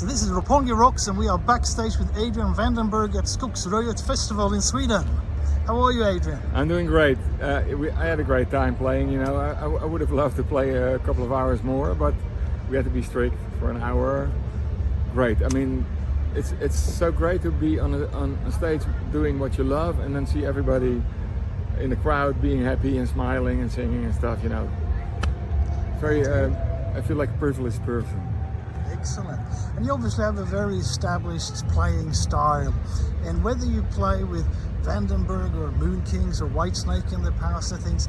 So this is Roppongi Rocks and we are backstage with Adrian Vandenberg at Skogsröjet Festival in Sweden. How are you, Adrian? I'm doing great. I had a great time playing, you know. I would have loved to play a couple of hours more, but we had to be strict for an hour. Great. I mean, it's so great to be on a stage doing what you love and then see everybody in the crowd being happy and smiling and singing and stuff, you know. Very, I feel like a privileged person. Excellent. And you obviously have a very established playing style. And whether you play with Vandenberg or MoonKings or Whitesnake in the past and things,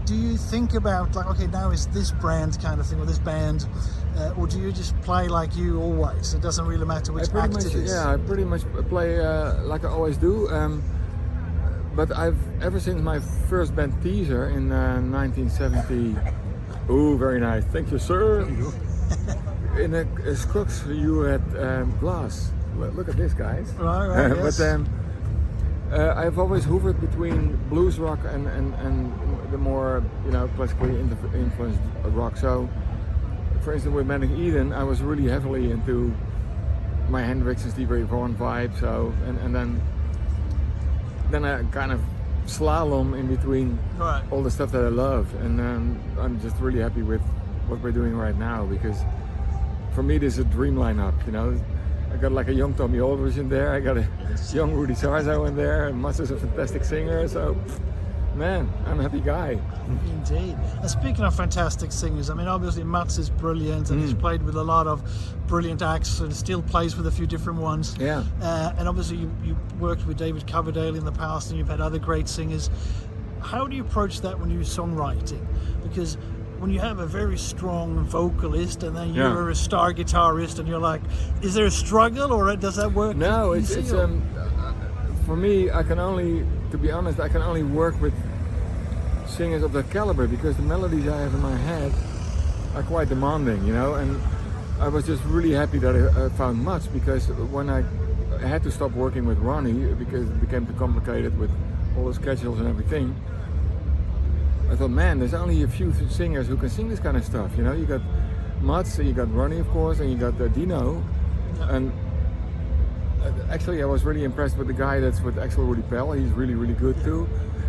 do you think about like, okay, now it's this brand kind of thing or this band, or do you just play like you always? It doesn't really matter which act it is. Yeah, I pretty much play like I always do. But ever since my first band Teaser in 1970. Oh, very nice. Thank you, sir. In a Skogsröjet, you had glass. Look at this, guys. Right, yes. But I've always hovered between blues rock and the more, you know, classically influenced rock. So, for instance, with Manic Eden, I was really heavily into my Hendrix and Stevie Ray Vaughan vibe. So, and then I kind of slalom in between all the stuff that I love, and I'm just really happy with what we're doing right now, because for me this is a dream lineup, you know. I got like a young Tommy Aldridge in there, I got a young Rudy Sarzo in there, and Mats is a fantastic singer, so man, I'm a happy guy. Indeed. And speaking of fantastic singers, I mean, obviously Mats is brilliant and he's played with a lot of brilliant acts and still plays with a few different ones. Yeah. And obviously you worked with David Coverdale in the past and you've had other great singers. How do you approach that when you're songwriting? Because when you have a very strong vocalist and then you're a star guitarist and you're like, is there a struggle or does that work? No, it's for me, to be honest, I can only work with singers of that caliber because the melodies I have in my head are quite demanding, you know. And I was just really happy that I found Mats, because when I had to stop working with Ronnie because it became too complicated with all the schedules and everything, I thought, man, there's only a few singers who can sing this kind of stuff, you know. You got Mats, you got Ronnie, of course, and you got Dino, and actually, I was really impressed with the guy that's with Axel Rudy Pell. He's really, really good too.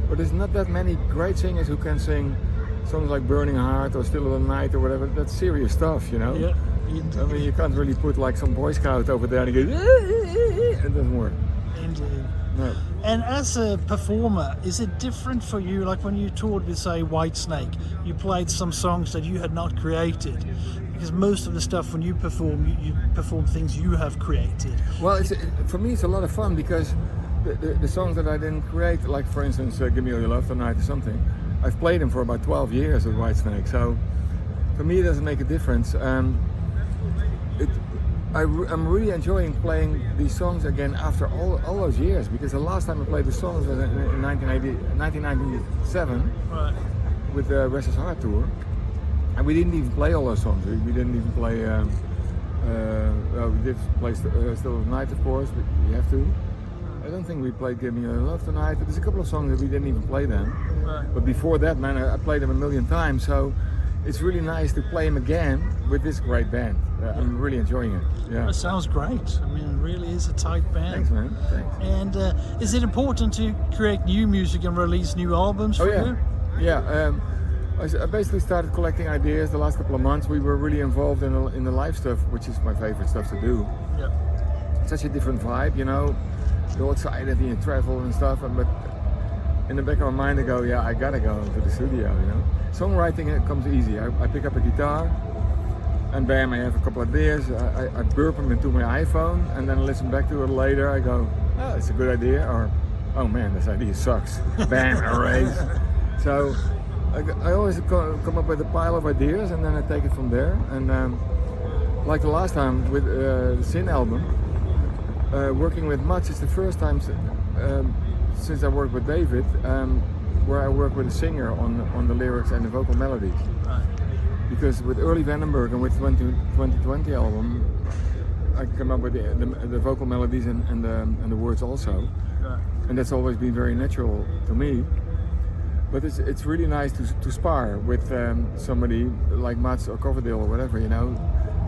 But there's not that many great singers who can sing songs like Burning Heart or Still of the Night or whatever. That's serious stuff, you know? Yeah. I mean, you can't really put like some Boy Scout over there and go, it doesn't work. Indeed. No. And as a performer, is it different for you? Like when you toured with, say, Whitesnake, you played some songs that you had not created. Because most of the stuff when you perform things you have created. Well, for me it's a lot of fun because the songs that I didn't create, like for instance Give Me All Your Love Tonight or something, I've played them for about 12 years with Whitesnake, so for me it doesn't make a difference. I'm really enjoying playing these songs again after all those years, because the last time I played the songs was in 1997 with the Restless Heart tour. And we didn't even play all those songs. We didn't even play. We did play Still of the Night, of course, but you have to. I don't think we played Give Me Your Love Tonight. There's a couple of songs that we didn't even play then. But before that, man, I played them a million times. So it's really nice to play them again with this great band. I'm really enjoying it. Yeah. That sounds great. I mean, it really is a tight band. Thanks, man. Thanks. And is it important to create new music and release new albums for you? Yeah. I basically started collecting ideas the last couple of months. We were really involved in the live stuff, which is my favorite stuff to do. Yeah. It's such a different vibe, you know. You're all excited and you travel and stuff, but in the back of my mind I go, yeah, I gotta go to the studio, you know. Songwriting, it comes easy. I pick up a guitar and bam, I have a couple of ideas. I burp them into my iPhone and then I listen back to it later. I go, oh, it's a good idea, or oh man, this idea sucks. Bam, erase. So I always come up with a pile of ideas and then I take it from there. And like the last time with the Sin album, working with Mats is the first time since I worked with David where I work with a singer on the lyrics and the vocal melodies. Because with early Vandenberg and with 2020 album, I come up with the vocal melodies and the words also. And that's always been very natural to me. But it's really nice to spar with somebody like Mats or Coverdale or whatever, you know.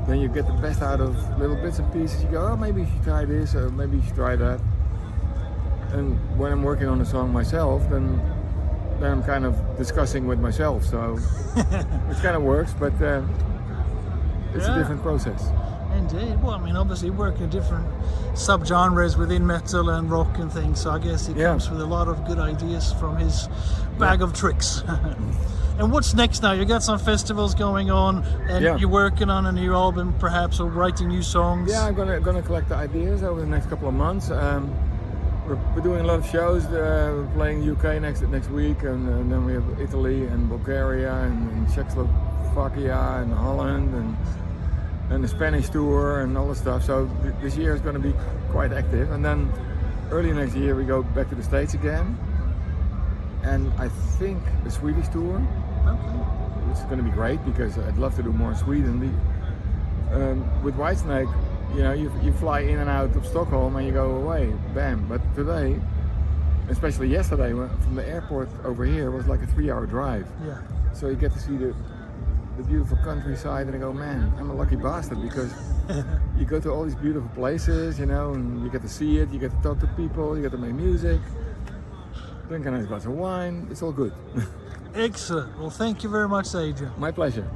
then you get the best out of little bits and pieces. You go, oh, maybe you should try this, or maybe you should try that. And when I'm working on a song myself, then I'm kind of discussing with myself. So it kind of works, but it's a different process. Indeed. Well, I mean, obviously working different subgenres within metal and rock and things, so I guess he comes with a lot of good ideas from his bag of tricks. And what's next now? You got some festivals going on, and you're working on a new album, perhaps, or writing new songs. Yeah, I'm gonna collect the ideas over the next couple of months. We're doing a lot of shows. We're playing UK next week, and then we have Italy and Bulgaria and Czechoslovakia and Holland and the Spanish tour and all the stuff. So this year is going to be quite active, and then early next year we go back to the States again, and I think the Swedish tour, which is going to be great because I'd love to do more in Sweden. With Whitesnake, you know, you fly in and out of Stockholm and you go away, bam. But today, especially yesterday, from the airport over here was like a 3-hour drive. Yeah. So you get to see the beautiful countryside, and I go, man, I'm a lucky bastard, because you go to all these beautiful places, you know, and you get to see it, you get to talk to people, you get to make music, drink a nice glass of wine, it's all good. Excellent. Well, thank you very much, Adrian. My pleasure.